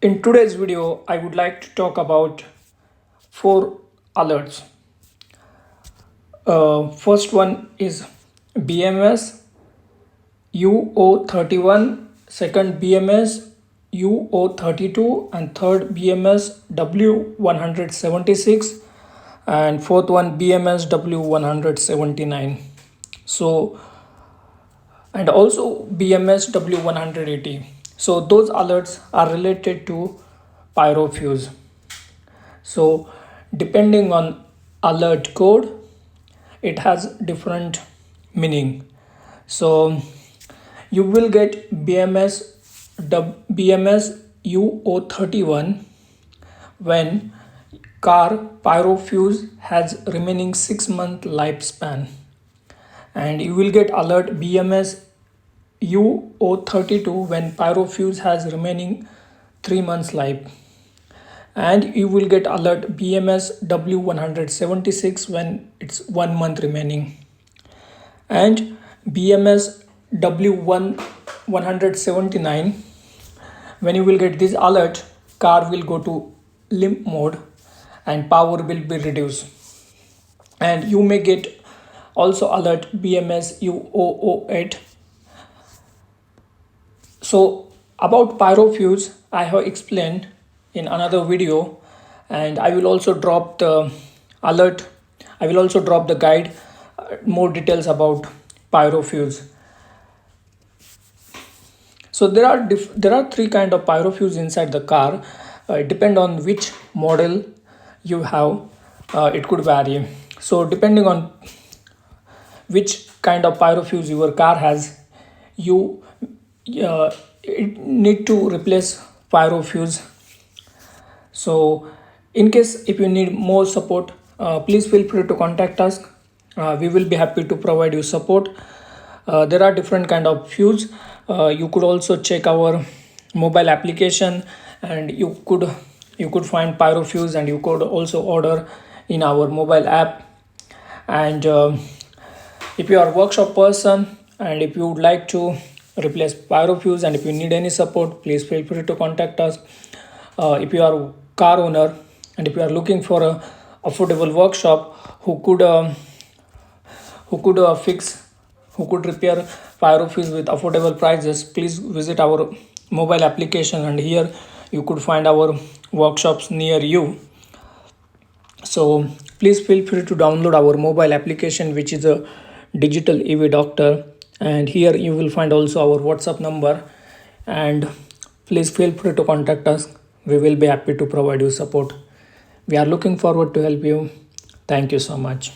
In today's video, I would like to talk about 4 alerts. First one is BMS UO31, second BMS UO32, and third BMS W176, and fourth one BMS W179. So, and also BMS W180. So those alerts are related to Pyro Fuse. So depending on alert code, it has different meaning. So you will get BMS UO31 when car Pyro Fuse has remaining 6-month lifespan, and you will get alert BMS UO32 when Pyro Fuse has remaining 3 months life, and you will get alert BMS W176 when it's 1 month remaining, and BMS W179 when you will get this alert, car will go to limp mode and power will be reduced. And you may get also alert BMS UO08. So about Pyro Fuse, I have explained in another video, and I will also drop the alert. I will also drop the guide, more details about Pyro Fuse. So there are 3 kind of Pyro Fuse inside the car. It depend on which model you have. It could vary. So depending on which kind of Pyro Fuse your car has, you need to replace Pyro Fuse. So in case if you need more support, please feel free to contact us. We will be happy to provide you support. There are different kind of fuse. You could also check our mobile application, and you could find Pyro Fuse, and you could also order in our mobile app. And if you are a workshop person, and if you would like to replace Pyro Fuse, and if you need any support, please feel free to contact us. If you are a car owner, and if you are looking for a affordable workshop who could repair Pyro Fuse with affordable prices, please visit our mobile application, and here you could find our workshops near you. So please feel free to download our mobile application, which is a digital EV doctor, and here you will find also our WhatsApp number, and please feel free to contact us. We will be happy to provide you support. We are looking forward to help you. Thank you so much.